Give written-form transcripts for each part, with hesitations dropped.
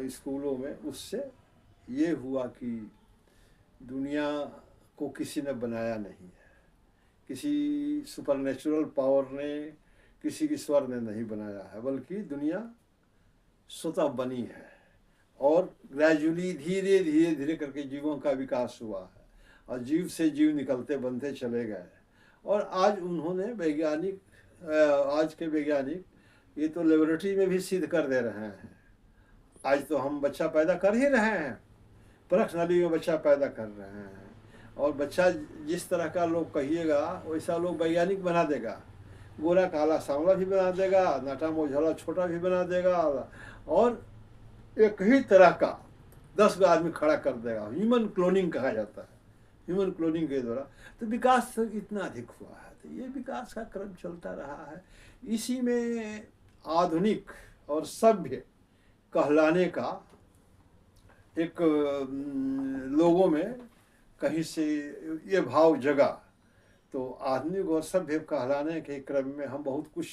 स्कूलों में, उससे ये हुआ कि दुनिया को किसी ने बनाया नहीं है, किसी सुपरनेचुरल पावर ने, किसी ईश्वर ने नहीं बनाया है, बल्कि दुनिया स्वतः बनी है और ग्रेजुअली धीरे धीरे धीरे करके जीवों का विकास हुआ है और जीव से जीव निकलते बनते चले गए। और आज उन्होंने वैज्ञानिक, आज के वैज्ञानिक ये तो लेबोरेटरी में भी सिद्ध कर दे रहे हैं। आज तो हम बच्चा पैदा कर ही रहे हैं, परख नली में बच्चा पैदा कर रहे हैं, और बच्चा जिस तरह का लोग कहिएगा वैसा लोग वैज्ञानिक बना देगा। गोरा काला सांवला भी बना देगा, नाटा मोझला छोटा भी बना देगा, और एक ही तरह का 10 आदमी खड़ा कर देगा। ह्यूमन क्लोनिंग कहा जाता है, ह्यूमन क्लोनिंग के द्वारा। तो विकास इतना अधिक हुआ है, तो ये विकास का क्रम चलता रहा है। इसी में आधुनिक और सभ्य कहलाने का एक लोगों में कहीं से ये भाव जगा। तो आधुनिक और सभ्य कहलाने के क्रम में हम बहुत कुछ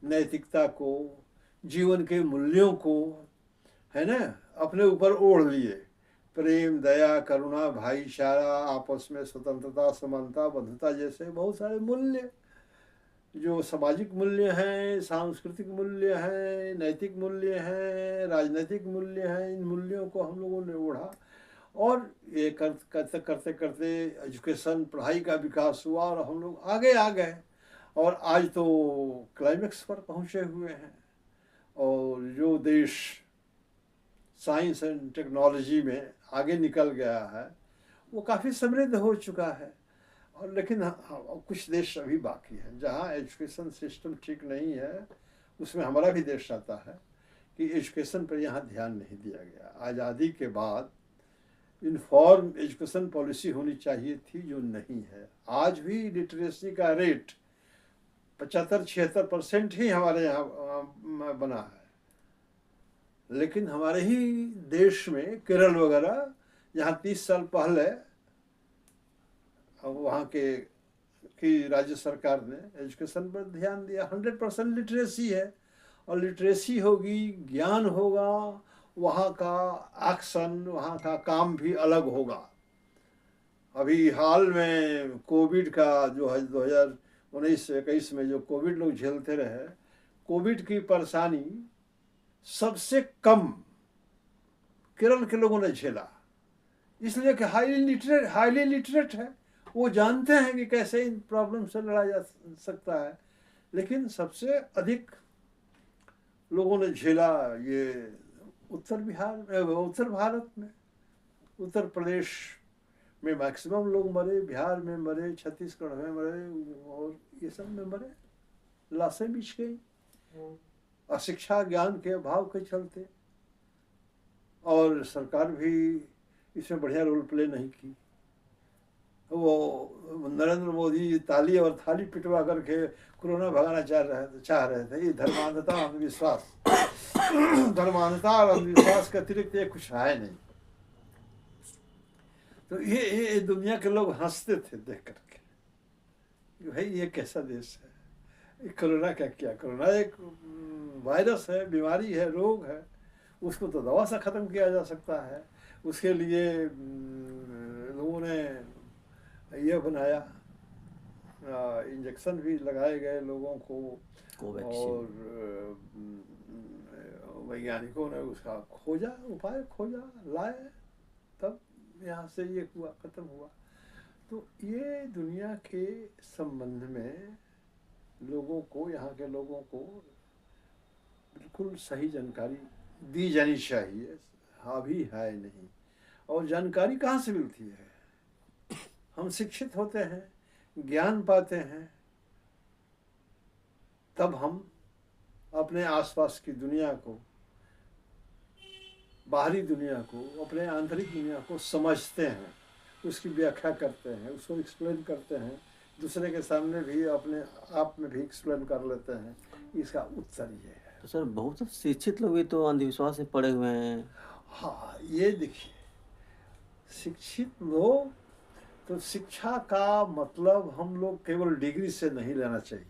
नैतिकता को, जीवन के मूल्यों को, है ना, अपने ऊपर ओढ़ लिए। प्रेम, दया, करुणा, भाईचारा, आपस में स्वतंत्रता, समानता, बंधुता जैसे बहुत सारे मूल्य, जो सामाजिक मूल्य हैं, सांस्कृतिक मूल्य हैं, नैतिक मूल्य हैं, राजनीतिक मूल्य हैं, इन मूल्यों को हम लोगों ने ओढ़ा। और ये करते करते करते एजुकेशन, पढ़ाई का विकास हुआ और हम लोग आगे आ गए, और आज तो क्लाइमेक्स पर पहुँचे हुए हैं। और जो देश साइंस एंड टेक्नोलॉजी में आगे निकल गया है वो काफ़ी समृद्ध हो चुका है। और लेकिन कुछ देश अभी बाकी हैं जहाँ एजुकेशन सिस्टम ठीक नहीं है। उसमें हमारा भी देश आता है कि एजुकेशन पर यहाँ ध्यान नहीं दिया गया। आज़ादी के बाद इनफॉर्म एजुकेशन पॉलिसी होनी चाहिए थी, जो नहीं है। आज भी लिटरेसी का रेट 75-76% ही हमारे यहाँ बना है। लेकिन हमारे ही देश में केरल वगैरह, जहाँ 30 साल पहले वहाँ की राज्य सरकार ने एजुकेशन पर ध्यान दिया। 100% लिटरेसी है, और लिटरेसी होगी, ज्ञान होगा, वहाँ का एक्शन, वहाँ का काम भी अलग होगा। अभी हाल में कोविड का जो है 2019-21 में जो कोविड लोग झेलते रहे, कोविड की परेशानी सबसे कम केरल के लोगों ने झेला, इसलिए कि हाईली लिटरेट है। वो जानते हैं कि कैसे इन प्रॉब्लम से लड़ा जा सकता है। लेकिन सबसे अधिक लोगों ने झेला ये उत्तर भारत में। उत्तर प्रदेश में मैक्सिमम लोग मरे, बिहार में मरे, छत्तीसगढ़ में मरे, और ये सब में मरे, लाशें बिछ गई अशिक्षा, ज्ञान के अभाव के चलते। और सरकार भी इसमें बढ़िया रोल प्ले नहीं की। वो नरेंद्र मोदी ताली और थाली पिटवा करके कोरोना भगाना चाह रहे थे। ये धर्मांधता, अंधविश्वास, धर्मांधता और अंधविश्वास के अतिरिक्त ये कुछ है नहीं। तो ये दुनिया के लोग हंसते थे देख करके, भाई ये कैसा देश है, कोरोना का क्या, कोरोना एक वायरस है, बीमारी है, रोग है, उसको तो दवा से ख़त्म किया जा सकता है। उसके लिए लोगों ने ये बनाया, इंजेक्शन भी लगाए गए लोगों को, और वैज्ञानिकों ने उसका खोजा, उपाय खोजा, लाए, तब यहाँ से ये हुआ, ख़त्म हुआ। तो ये दुनिया के संबंध में लोगों को, यहाँ के लोगों को बिल्कुल सही जानकारी दी जानी चाहिए। अभी है नहीं। और जानकारी कहाँ से मिलती है? हम शिक्षित होते हैं, ज्ञान पाते हैं, तब हम अपने आसपास की दुनिया को, बाहरी दुनिया को, अपने आंतरिक दुनिया को समझते हैं, उसकी व्याख्या करते हैं, उसको एक्सप्लेन करते हैं, दूसरे के सामने भी अपने आप में भी एक्सप्लेन कर लेते हैं। इसका उत्तर ये है। तो सर बहुत शिक्षित लोग भी तो अंधविश्वास में पड़े हुए हैं। हाँ, ये देखिए, शिक्षित लोग, तो शिक्षा का मतलब हम लोग केवल डिग्री से नहीं लेना चाहिए।